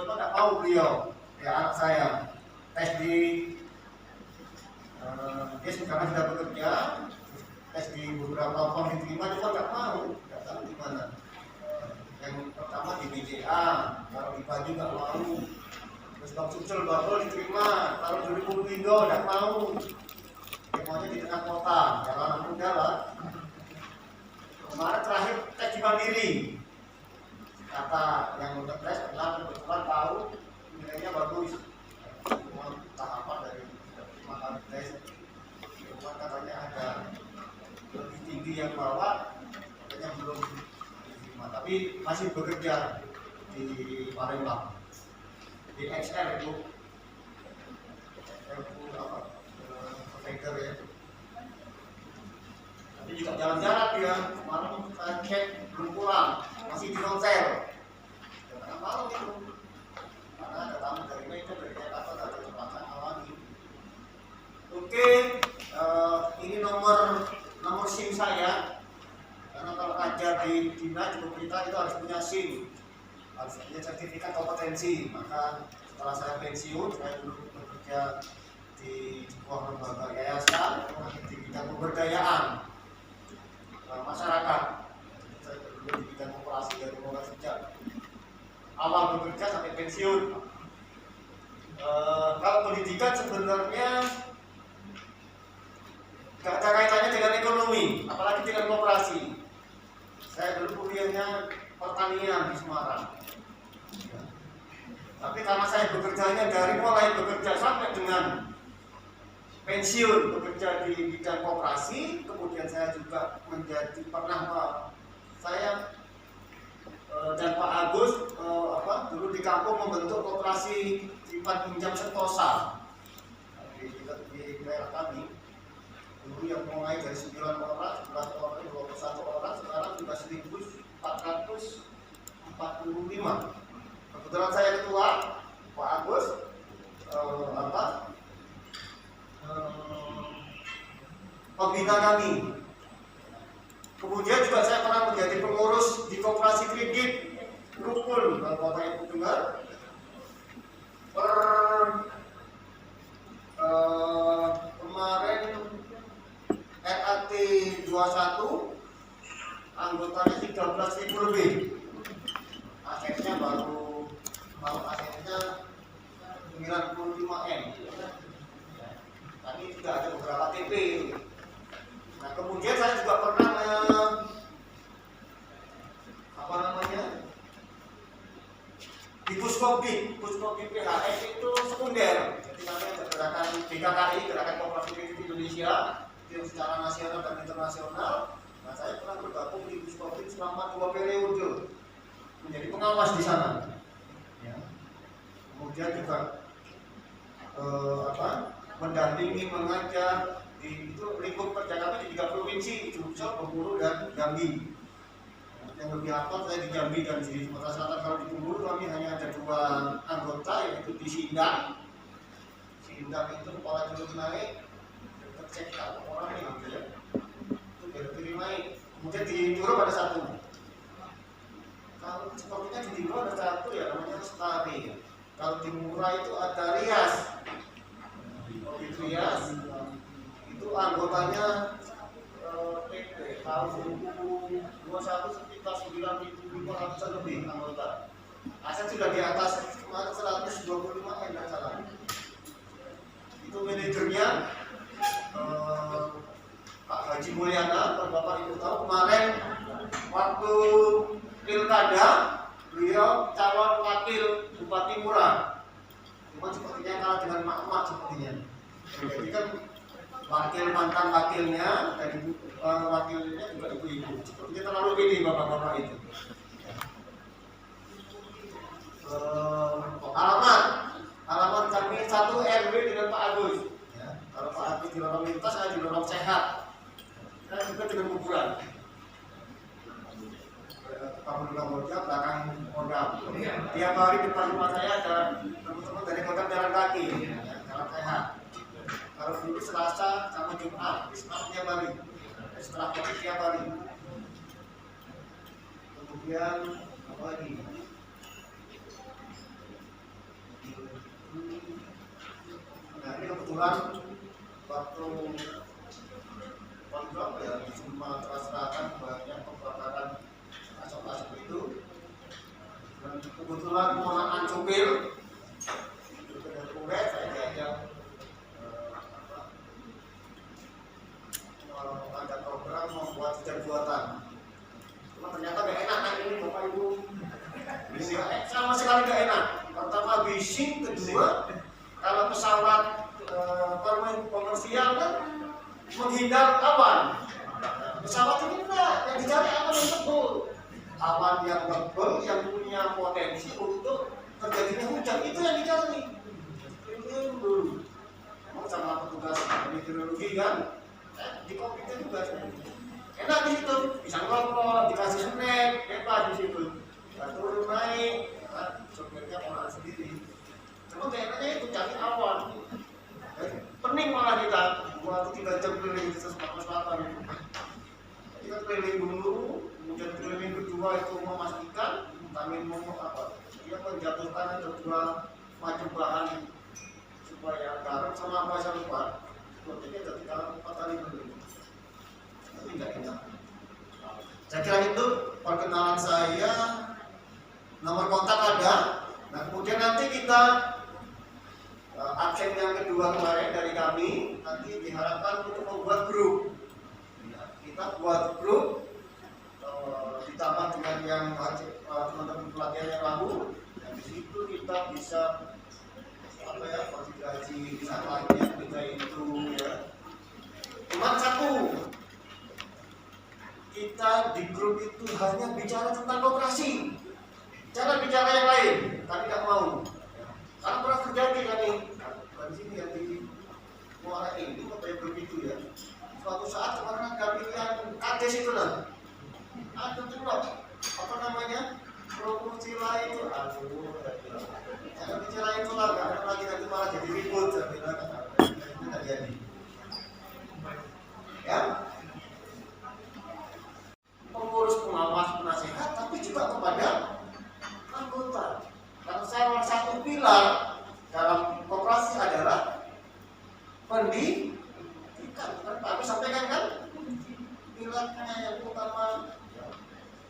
cuma nggak mau beliau, ya anak saya tes di dia sekarang sudah bekerja, tes di beberapa platform diterima, cuma nggak mau, nggak tahu di mana. Yang pertama di BCA, kalau di Baju nggak mau, terus Bang Sucel baru diterima, kalau dulu Pulpindo nggak mau, dia maunya di tengah kota, jalan anak muda lah. Kemarin terakhir tes di Mandiri, kata yang udah tes pernah kebetulan tahu nilainya bagus, cuma tahapan dari 5 kali tes, cuma katanya ada lebih tinggi yang bawa, katanya belum diterima, tapi masih bekerja di Palembang, di XR itu apa, provider ya. Tapi juga jalan-jalan dia, kemarin saya cek belum pulang, masih di hotel. Jangan malam itu, karena ada tamu dari Medan, dari Jakarta, dari Jakarta lagi. Oke, ini nomor SIM saya. Karena kalau kerja di dinas di pemerintah itu harus punya SIM, harus punya sertifikat kompetensi. Maka setelah saya pensiun, saya dulu bekerja di sebuah lembaga yayasan di bidang pemberdayaan masyarakat. Saya dulu di bidang koperasi dari mulai sejak awal bekerja sampai pensiun. Kalau pendidikan sebenarnya gak ada kaitannya dengan ekonomi, apalagi dengan koperasi. Saya dulu kuliahnya pertanian di Semarang. Tapi karena saya bekerjanya dari mulai bekerja sampai dengan pensiun bekerja di bidang koperasi, kemudian saya juga saya dan Pak Agus dulu di kampung membentuk koperasi simpan pinjam Sentosa di wilayah kami. Dulu yang mulai dari 9 orang, 11 orang, 21 orang, sekarang sudah 1.445. Kebetulan saya ketua, Pak Agus pembina kami. Kemudian juga saya pernah menjadi pengurus di koperasi kredit Rukun, kalau Bapak Ibu dengar. Kemarin RAT 21 anggotanya 13.000 lebih. Asetnya baru asetnya 95M. Tadi sudah ada beberapa TP. Nah, kemudian saya juga pernah di Puskopi PHS itu sekunder. Jadi kami ada gerakan BKKI, Gerakan Koperasi Kredit Indonesia, yang secara nasional dan internasional. Nah, saya pernah bergabung di Puskopi selama 2 periode menjadi pengawas di sana. Ya. Kemudian juga mendampingi mengajar di itu lingkup kerja kami di 3 provinsi, Jogja, Bengkulu, dan Jambi. Yang lebih aktif saya di Jambi dan di Sumatera Selatan. Kalau di Bengkulu kami hanya ada 2 anggota, yaitu di Sindang. Sindang itu kepala jeruk naik, tercek orang ini gitu ya. Itu baru kiri naik. Kemudian di Juru ada 1. Kalau sepertinya di Juru ada 1 ya, namanya Lestari. Kalau di Murah itu ada Rias. Rias itu anggotanya PP tahun 2021 sekitar 9.500 lebih anggota. Aset sudah di atas kemarin 125 enggak salah. Itu manajernya Pak Haji Mulyana. Bapak Ibu tahu kemarin waktu pilkada beliau calon wakil Bupati Murah. Cuma sepertinya kalah dengan mak-mak sepertinya. Jadi kan mantan wakilnya dari wakilnya juga ibu-ibu. Sepertinya terlalu ini bapak-bapak itu. Alamat kami 1 RW dengan Pak Agus. Ya, kalau Pak Agus di lorong lintas, saya di lorong sehat. Saya juga dengan kuburan. Kamboja belakang Kodam. Tiap hari depan rumah saya ada teman-teman dari Kodam jalan kaki, jalan sehat. Kalau dulu Selasa sama Jumat, Islam tiap hari. Setelah COVID tiap hari. Kemudian apa lagi? kebetulan waktu berapa ya di Sumatera Selatan banyak kebakaran asap-asap itu, dan kebetulan ponakan supir itu dari Kuret, saya diajak ada program membuat hujan buatan. Cuma ternyata gak enak kan ini Bapak Ibu. Sama sekali gak enak. Pertama bising, kedua kalau pesawat komersial kan menghindar awan. Pesawat ini enggak, yang dicari awan yang tebal. Awan yang tebal yang punya potensi untuk terjadinya hujan, itu yang dicari. Memang sama petugas meteorologi kan, di komputer juga enak di situ, bisa ngerokok, dikasih snack, bebas di situ. Turun naik, sopirnya orang sendiri. Cuma kayaknya itu cari awan. Pening malah kita, 2-3 jam keliling di Sumatera Selatan. Kita keliling dulu, kemudian keliling kedua itu memastikan kami mau apa? Dia menjatuhkan kedua macam bahan supaya garam sama apa saya lupa. Sepertinya ketika 4 kali keliling. Tapi tidak enak. Saya kira itu perkenalan saya. Nomor kontak ada. Nah kemudian nanti kita absen yang kedua kemarin dari kami nanti diharapkan untuk membuat grup. Kita buat grup ditambah dengan yang teman-teman pelatihan yang lalu. Dan di situ kita bisa apa ya, konsiderasi bisa lainnya kita itu ya. Cuma satu, kita di grup itu hanya bicara tentang koperasi. Jangan bicara yang lain, kami tidak mau. Karena pernah terjadi kan nih, di sini ya di Muara ini, kayak begitu ya. Suatu saat kemarin ada pilihan kades itu lah. Ada tuh loh, apa namanya? Promosi lain itu, aduh, jangan bicara itu lah, karena lagi nanti malah jadi ribut, saya bilang itu tidak jadi. Ya, pengurus pengawas penasehat, tapi juga kepada anggota. Karena salah satu pilar dalam koperasi adalah pendidikan. Kan Pak Agus sampaikan kan? Pilarnya yang utama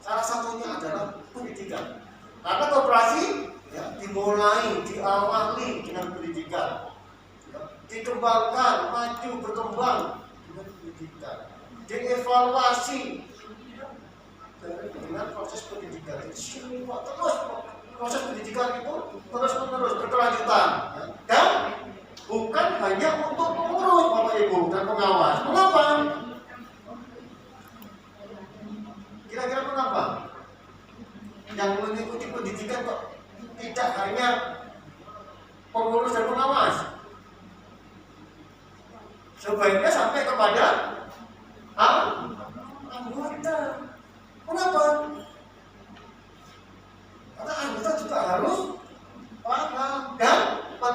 salah satunya adalah pendidikan. Karena koperasi ya, dimulai, diawali dengan pendidikan, ya, dikembangkan, maju, berkembang dengan pendidikan, dievaluasi dengan proses pendidikan. Jadi semua terus proses pendidikan itu terus-menerus berkelanjutan, ya. Dan bukan hanya untuk pengurus Bapak Ibu dan pengawas. Mengapa? Kira-kira mengapa? Yang mengikuti pendidikan kok tidak hanya pengurus dan pengawas? Sebaiknya sampai kepada anggota. Kenapa? Karena anggota juga harus paham, dan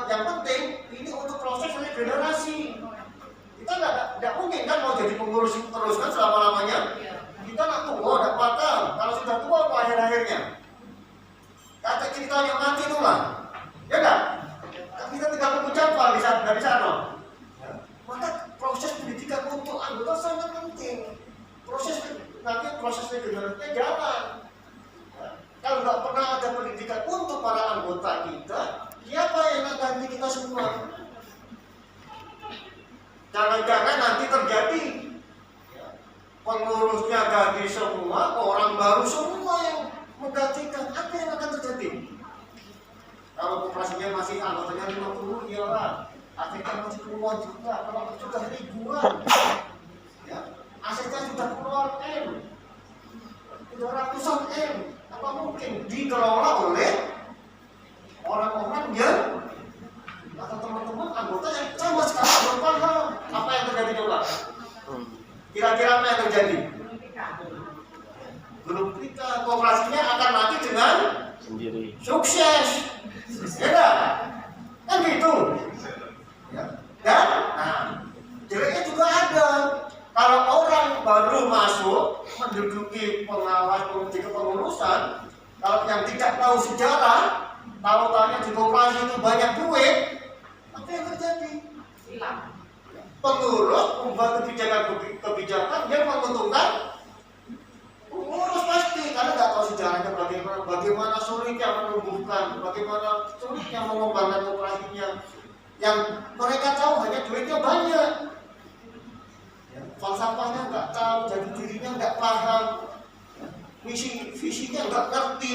yang penting ini untuk proses regenerasi. Kita tidak mungkin kan mau jadi pengurus terus kan selama-lamanya. Kita nak tua, tidak bakal. Kalau sudah tua apa akhir-akhirnya? Kata kita yang mati itulah, ya enggak? Kita tidak mengucapkan dari sana. Maka proses pendidikan untuk anggota sangat penting. Proses regenerasinya jalan. Kalau nggak pernah ada pendidikan untuk para anggota kita, siapa yang akan kita semua? Jangan-jangan nanti terjadi pengurusnya ganti semua, orang baru semua yang menggantikan. Apa yang akan terjadi? Kalau koperasinya masih anggotanya 50, ya lah. Asetnya masih puluhan juta, kalau sudah ribuan, ya, asetnya sudah puluhan M, sudah ratusan M. Apa mungkin dikelola oleh orang-orang yang atau teman-teman anggota yang sama sekali belum paham apa yang terjadi coba? Kira-kira apa yang terjadi? Grup kita kooperasinya akan mati dengan sendiri. Sukses, ya kan gitu. Ya. Dan, jeleknya juga ada. Kalau orang baru masuk menduduki pengawas kepengurusan, kalau yang tidak tahu sejarah, tahu-tahunya di koperasi itu banyak duit, apa yang terjadi? Pengurus membuat kebijakan yang menguntungkan pengurus pasti, karena nggak tahu sejarahnya bagaimana sulitnya menumbuhkan, bagaimana sulitnya mengembangkan operasinya. Yang mereka tahu hanya duitnya banyak, falsafahnya nggak tahu, jadi dirinya nggak paham, visinya nggak ngerti.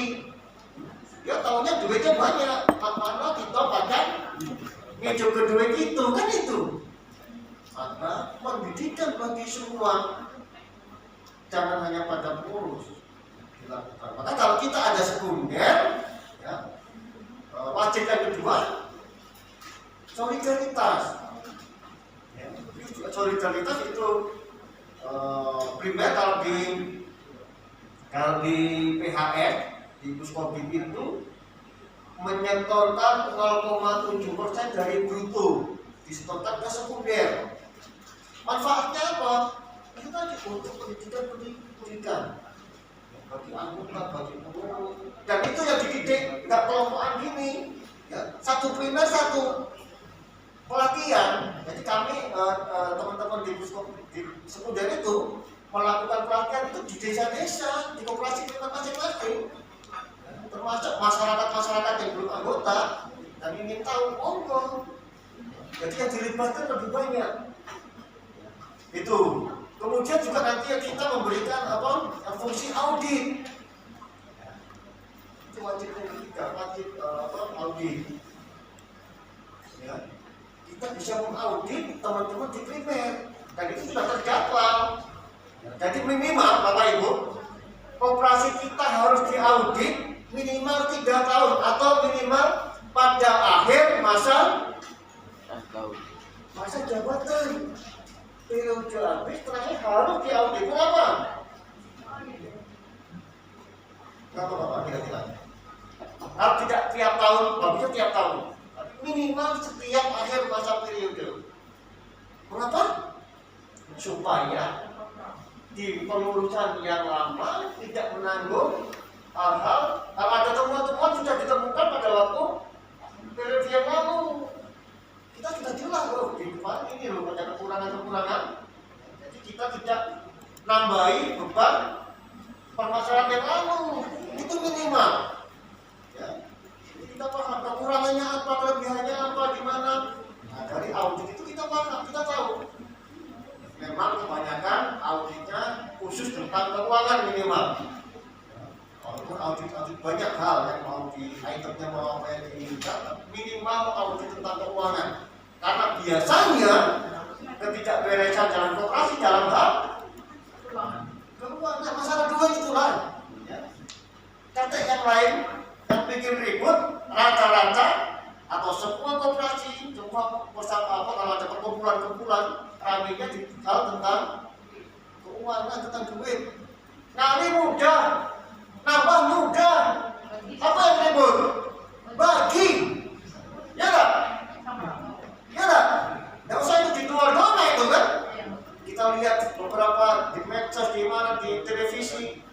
Dia tahunya duitnya banyak, mana kita pada ngejo ke duit itu, kan itu. Maka pendidikan bagi semua, jangan hanya pada pengurus dilakukan. Maka kalau kita ada sekunder, ya, wajib yang kedua solidaritas. Ya, solidaritas itu primer kalau di PHN di Puskobin itu menyetorkan 0,7% dari bruto disetorkan ke sekunder. Manfaatnya apa? Itu tadi untuk pendidikan bagi anggota, bagi pengurus, dan itu yang dididik nggak kelompokan gini ya, satu primer satu pelatihan. Jadi kami teman-teman di sekunder itu melakukan pelatihan itu di desa-desa, di koperasi masing-masing, termasuk masyarakat yang belum anggota dan ingin tahu monggo. Jadi yang dilibatkan lebih banyak. Itu. Kemudian juga nanti kita memberikan fungsi audit. Itu wajib audit. Ya. Kita bisa mengaudit teman-teman di primer, dan itu sudah terjadwal. Jadi minimal Bapak Ibu, koperasi kita harus diaudit minimal 3 tahun atau minimal pada akhir masa jabatan. Periode habis terakhir harus diaudit. Kenapa? Kenapa Bapak kira-kira? Harus tidak tiap tahun, bagusnya tiap tahun. Minimal setiap akhir masa periode. Kenapa? Supaya di pengurusan yang lama tidak menanggung hal-hal. Kalau ada temuan-temuan sudah ditemukan pada waktu periode yang lalu, kita sudah jelas loh di depan ini loh ada kekurangan-kekurangan. Jadi kita tidak nambahi beban permasalahan yang lalu, itu minimal. Ya. Jadi kita paham kekurangannya apa, kelebihannya apa, di mana. Nah, dari audit itu kita paham, kita tahu. Memang kebanyakan auditnya khusus tentang keuangan minimal. Walaupun audit banyak hal yang mau di itemnya mau apa yang diinginkan, minimal audit tentang keuangan. Karena biasanya ketidakberesan dalam koperasi dalam hal keuangan, masalah dua itulah. Ya. Kata yang lain yang bikin ribut rata-rata atau semua koperasi, semua bersama kalau ada perkumpulan-kumpulan ramainya di hal tentang keuangan, tentang duit. Ngali mudah, nambah mudah. Apa yang ribut? Bagi, ya tak? Ya tak? Nggak usah itu dijual doang itu kan? Kita lihat beberapa di medsos, di mana di televisi.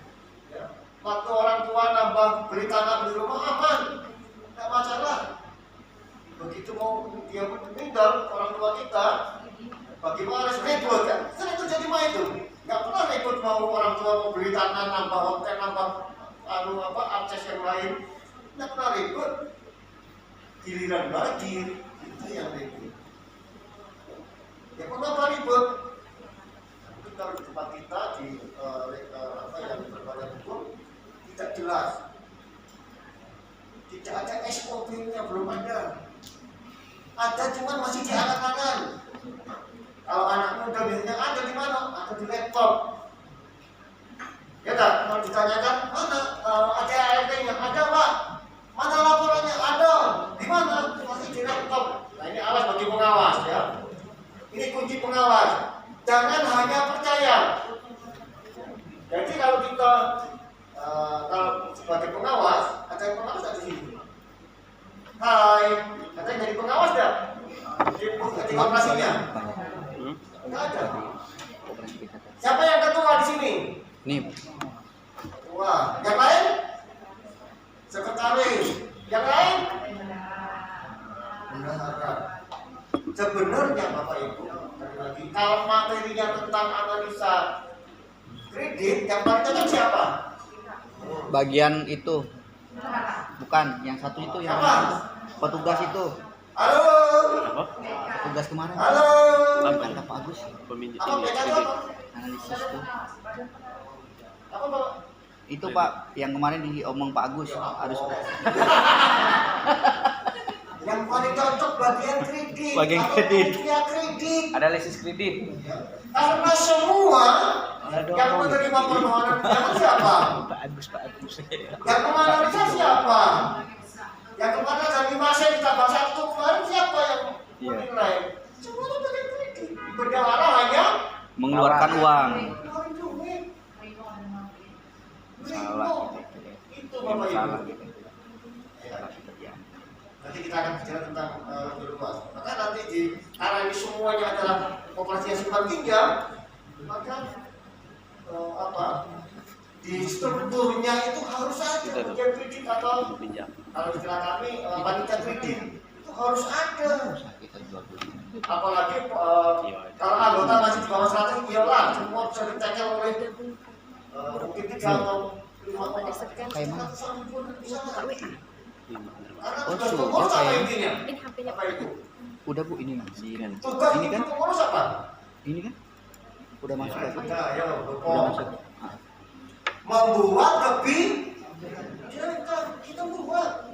Ya. Waktu orang tua nambah beli tanah, beli rumah, aman, nggak masalah. Begitu mau dia meninggal orang tua kita, bagaimana harus ribut kan? Sering terjadi mah itu. Nggak pernah ribut mau orang tua mau beli tanah, nambah hotel, nambah akses yang lain. Nggak pernah ribut. Giliran bagi itu yang ribut. Ya kenapa ribut? Itu kalau di tempat kita di yang berbadan hukum tidak jelas. Tidak ada SOP-nya, belum ada. Ada cuma masih di angan-angan. Kalau anak muda biasanya ada di mana? Ada di laptop. Ya tak? Kalau ditanyakan mana ada ART-nya? Ada Pak. Mana laporannya? Ada. Di mana? Masih di laptop. Nah ini awas bagi pengawas ya. Ini kunci pengawas. Jangan hanya percaya. Jadi kalau kita kalau sebagai pengawas, ada yang pengawas ada di sini. Hai, katanya jadi pengawas dah. Di operasinya. Enggak ada. Siapa yang ketua di sini? Nih. Ketua. Yang lain? Sekretaris. Yang lain? Bendahara. Sebenarnya Bapak Ibu, lagi kalau materinya tentang analisa kredit, yang paling cocok siapa? Bagian itu. Bukan, yang satu itu yang petugas itu. Halo. Petugas kemarin. Halo. Kata Pak Agus. Apa bedanya apa? Analisis itu. Apa Pak? Itu Pak, yang kemarin diomong Pak Agus harus yang paling cocok bagian kredit. Bagian kredit. Kredit. analisis kredit. Karena semua yang menerima permohonan pinjaman siapa? Pak Agus. Yang menganalisa siapa? Yang kemarin dari masa ditambah satu kemarin siapa yang menilai? Semuanya bagian kredit. Bendahara hanya Mengeluarkan uang. mengeluarkan duit. Salah. Itu Bapak Ibu. Salah gitu. Ya. Nanti kita akan bicara tentang lebih luas. Maka nanti karena ini semuanya adalah operasi yang simpan pinjam, maka di strukturnya itu harus ada bagian kredit atau kalau istilah kami panitia kredit itu harus ada. Apalagi kalau anggota masih di bawah 100, iyalah semua bisa ditekel oleh mungkin 3 atau 5 orang. Kayak mana? Karena Oh, tugas sudah pengurus apa kayak- intinya? Ini HP-nya Apa itu? Udah Bu, ini Mas. Tugas Ini kan? pengurus apa? Ini kan? Udah masuk ya, Bu? Nah, ayo, Udah masuk. Ah. membuat lebih kita membuat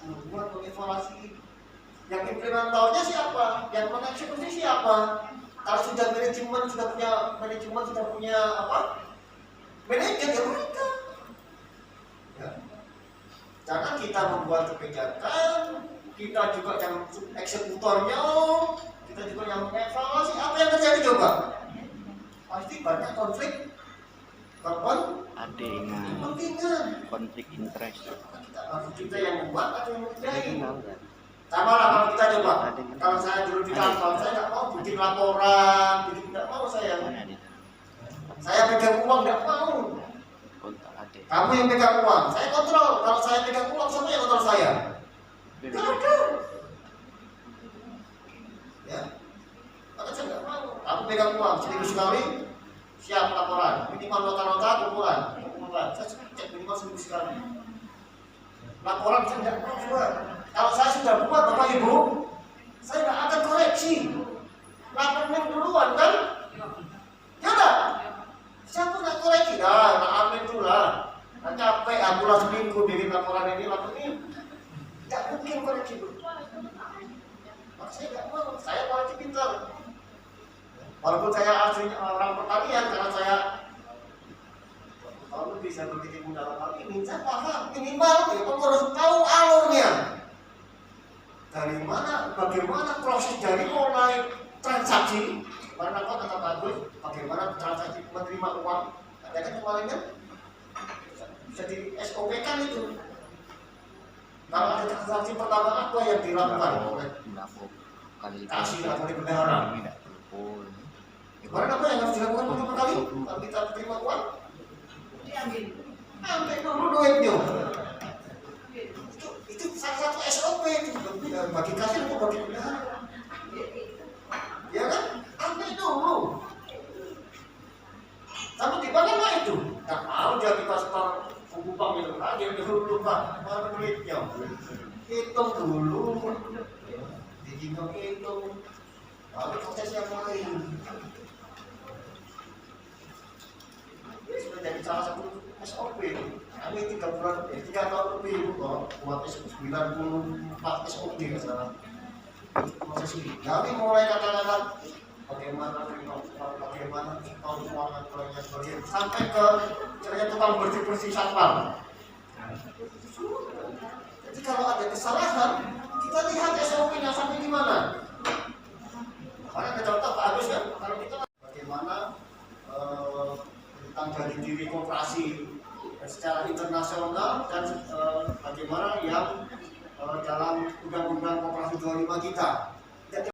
mengevaluasi yang implementornya siapa, yang mengeksekusi siapa. Kalau sudah punya apa manajer ya mereka ya. Jangan kita membuat kebijakan, kita juga yang eksekutornya, kita juga yang mengevaluasi. Apa yang terjadi coba? Pasti banyak konflik kepentingan. Konflik interest. Kita yang membuat atau yang mengerjain. Sama lah kalau kita coba. Kalau saya dulu di kantor, saya nggak mau bikin laporan, nggak mau saya. Saya pegang uang nggak mau. Kamu yang pegang uang, saya kontrol. Kalau saya pegang uang, siapa yang kontrol saya? Nggak ada. Ya, maka saya nggak mau. Kamu pegang uang seminggu sekali, siap laporan. Minimal nota-nota kumpulan. Saya cek minimal seminggu sekali. Laporan saya nggak mau buat. Kalau saya sudah buat Bapak Ibu, saya nggak akan koreksi. Laporan duluan kan? Ya enggak? Siapa nggak koreksi? Nah amin dulu lah. Nah, capek aku lah seminggu bikin laporan ini. Nggak mungkin koreksi dulu. Maka saya nggak mau. Saya koreksi pintar. Walaupun saya aslinya orang pertanian, karena saya kalau bisa berkecimpung dalam hal ini, saya paham minimal ya harus tahu alurnya. Dari mana, bagaimana proses dari mulai transaksi, mana kok kata bagus, bagaimana transaksi menerima uang, ada kan kemarin kan bisa di SOP kan itu. Kalau ada transaksi pertama apa yang dilakukan oleh kasih atau oleh bendahara? Kemarin apa yang harus dilakukan pertama kali? Kalau kita terima uang, ambil dulu duitnya. Itu salah satu SOP itu bagi kasir atau bagi bendahara. Ya kan? Ambil dulu. Tapi di mana itu? Nggak mau jadi pastor buku bank itu. Dia dulu Pak, mana duitnya? Hitung dulu. Hitung. Lalu proses yang lain. Ini sudah jadi salah satu SOP. Kami 3 tahun lebih buat 94 SOP ke sana. Proses ini. Kami mulai kata-kata bagaimana tahun keuangan proyek sampai ke caranya tukang bersih satpam. Jadi kalau ada kesalahan, kita lihat SOP-nya sampai di mana. Karena ada contoh Pak Agus kan, kalau kita bagaimana tentang dari diri koperasi secara internasional dan bagaimana yang dalam undang-undang koperasi 25 kita.